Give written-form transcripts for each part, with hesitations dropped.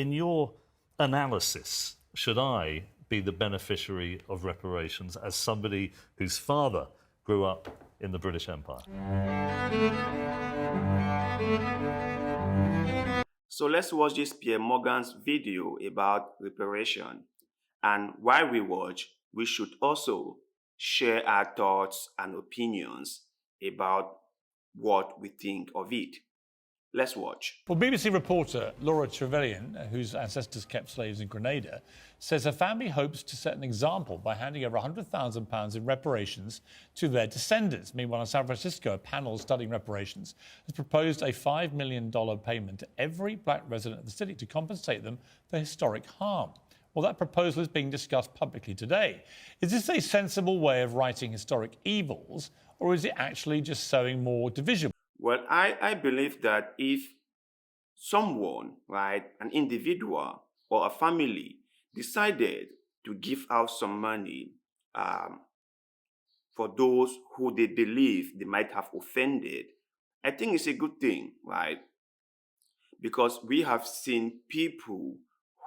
In your analysis, should I be the beneficiary of reparations as somebody whose father grew up in the British Empire? So let's watch this Piers Morgan's video about reparation. And while we watch, we should also share our thoughts and opinions about what we think of it. Let's watch. Well, BBC reporter Laura Trevelyan, whose ancestors kept slaves in Grenada, says her family hopes to set an example by handing over £100,000 in reparations to their descendants. Meanwhile, in San Francisco, a panel studying reparations has proposed a $5 million payment to every black resident of the city to compensate them for historic harm. Well, that proposal is being discussed publicly today. Is this a sensible way of righting historic evils, or is it actually just sowing more division? Well, I believe that if someone, right, an individual or a family decided to give out some money for those who they believe they might have offended, I think it's a good thing, right? Because we have seen people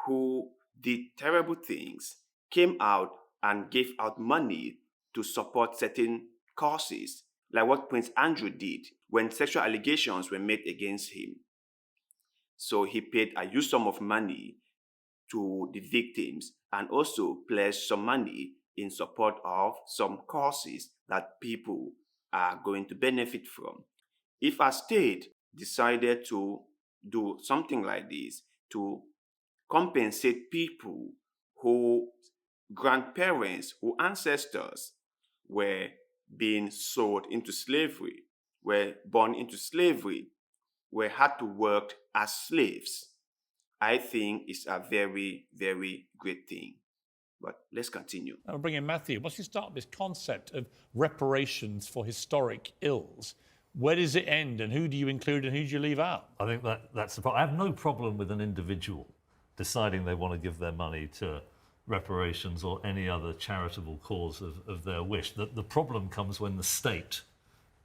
who did terrible things, came out and gave out money to support certain causes, like what Prince Andrew did when sexual allegations were made against him. So he paid a huge sum of money to the victims and also pledged some money in support of some causes that people are going to benefit from. If a state decided to do something like this to compensate people whose grandparents, whose ancestors were being sold into slavery, were born into slavery, were had to work as slaves, I think it's a very, very great thing. But let's continue. I'll bring in Matthew. Once you start this concept of reparations for historic ills, where does it end and who do you include and who do you leave out? I think that's the problem. I have no problem with an individual deciding they want to give their money to reparations or any other charitable cause of their wish. The problem comes when the state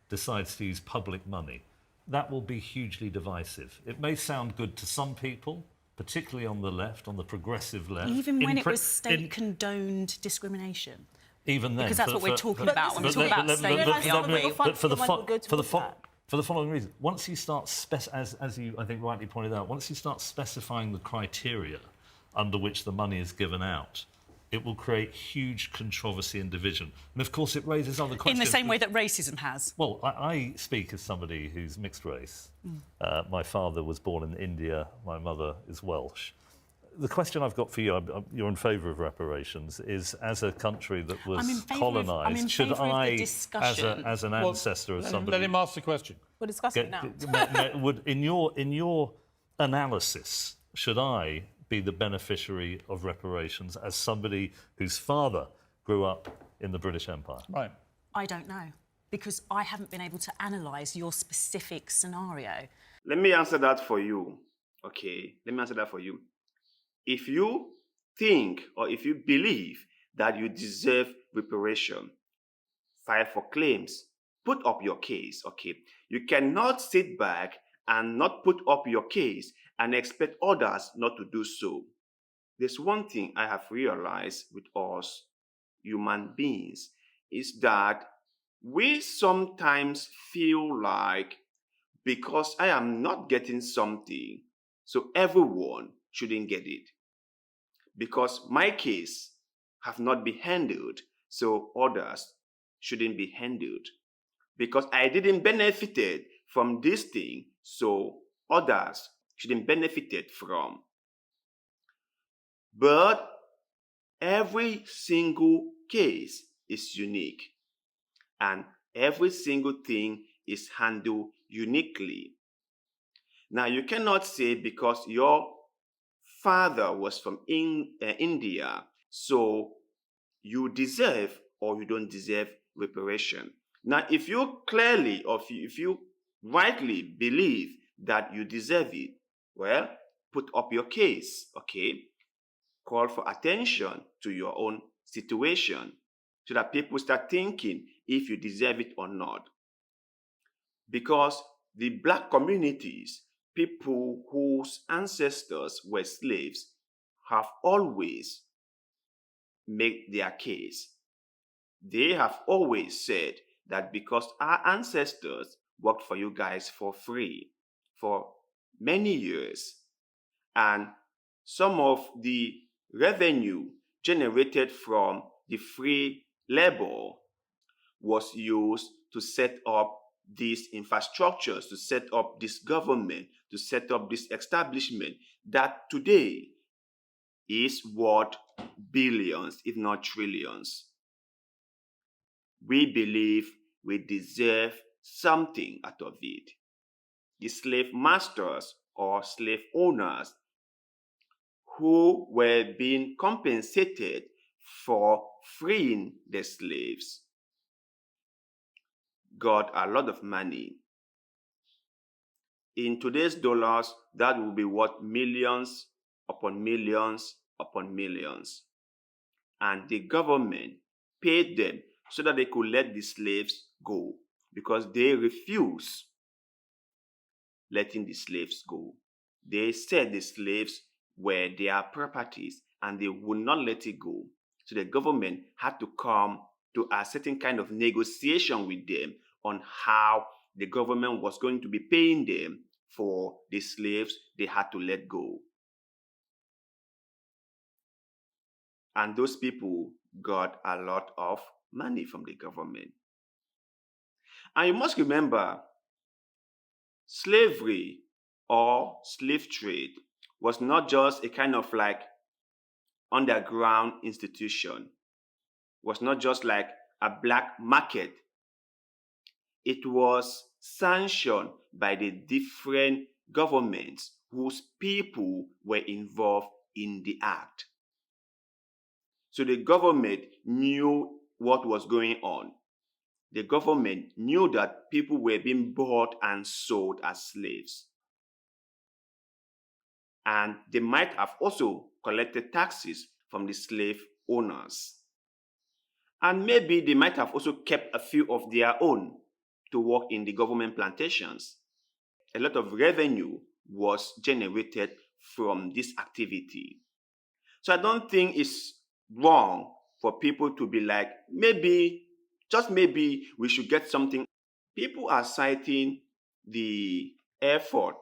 decides to use public money. That will be hugely divisive. It may sound good to some people, particularly on the left, on the progressive left. Even when it was state-condoned discrimination? Even then. Because that's what we're talking about when we talk about state-funded, aren't we? But for the following reason, once you start, as you, I think, rightly pointed out, once you start specifying the criteria under which the money is given out, it will create huge controversy and division. And, of course, it raises other questions. In the same way that racism has. Well, I speak as somebody who's mixed race. My father was born in India. My mother is Welsh. The question I've got for you, you're in favour of reparations, is as a country that was colonised, should I, as an ancestor of somebody... Let him ask the question. We're discussing it now. In your analysis, should I be the beneficiary of reparations as somebody whose father grew up in the British Empire? Right. I don't know, because I haven't been able to analyse your specific scenario. Let me answer that for you, okay? Let me answer that for you. If you think or if you believe that you deserve reparation, file for claims, put up your case, okay? You cannot sit back and not put up your case and expect others not to do so. There's one thing I have realized with us human beings is that we sometimes feel like because I am not getting something, so everyone shouldn't get it. Because my case have not been handled, so others shouldn't be handled. Because I didn't benefited from this thing, so others shouldn't benefited from. But every single case is unique, and every single thing is handled uniquely. Now, you cannot say because your father was from India, so you deserve or you don't deserve reparation. Now, if you clearly or if you rightly believe that you deserve it, well, put up your case, okay? Call for attention to your own situation so that people start thinking if you deserve it or not. Because the black communities, people whose ancestors were slaves have always made their case. They have always said that because our ancestors worked for you guys for free for many years, and some of the revenue generated from the free labor was used to set up these infrastructures, to set up this government, to set up this establishment that today is worth billions, if not trillions. We believe we deserve something out of it. The slave masters or slave owners who were being compensated for freeing the slaves got a lot of money. In today's dollars, that will be worth millions upon millions upon millions. And the government paid them so that they could let the slaves go, because they refused letting the slaves go. They said the slaves were their properties and they would not let it go. So the government had to come to a certain kind of negotiation with them on how the government was going to be paying them for the slaves they had to let go. And those people got a lot of money from the government. And you must remember, slavery or slave trade was not just a kind of like underground institution, was not just like a black market. It was sanctioned by the different governments whose people were involved in the act. So the government knew what was going on. The government knew that people were being bought and sold as slaves. And they might have also collected taxes from the slave owners. And maybe they might have also kept a few of their own to work in the government plantations. A lot of revenue was generated from this activity. So I don't think it's wrong for people to be like, maybe, just maybe, we should get something. People are citing the effort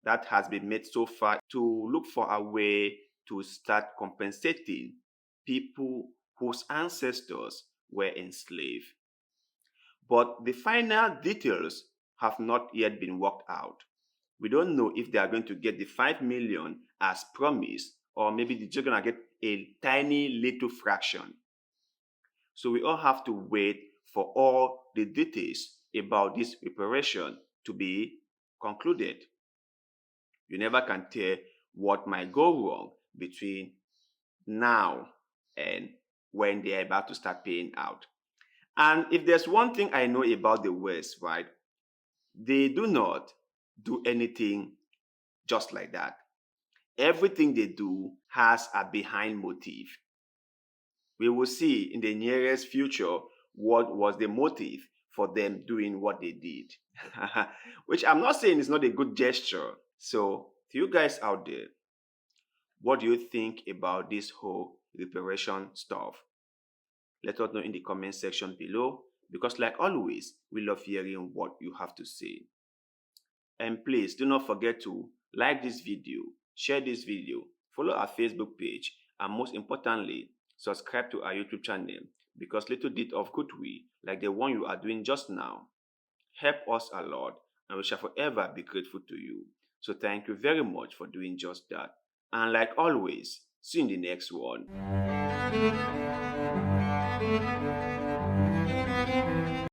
that has been made so far to look for a way to start compensating people whose ancestors were enslaved. But the final details have not yet been worked out. We don't know if they are going to get the 5 million as promised, or maybe they're just going to get a tiny little fraction. So we all have to wait for all the details about this reparation to be concluded. You never can tell what might go wrong between now and when they are about to start paying out. And if there's one thing I know about the West, right, they do not do anything just like that. Everything they do has a behind motive. We will see in the nearest future what was the motive for them doing what they did. Which I'm not saying is not a good gesture. So, to you guys out there, what do you think about this whole reparation stuff? Let us know in the comment section below, because like always, we love hearing what you have to say. And please do not forget to like this video, share this video, follow our Facebook page, and most importantly, subscribe to our YouTube channel, because little bit of goodwill, like the one you are doing just now, help us a lot, and we shall forever be grateful to you. So thank you very much for doing just that. And like always, see you in the next one.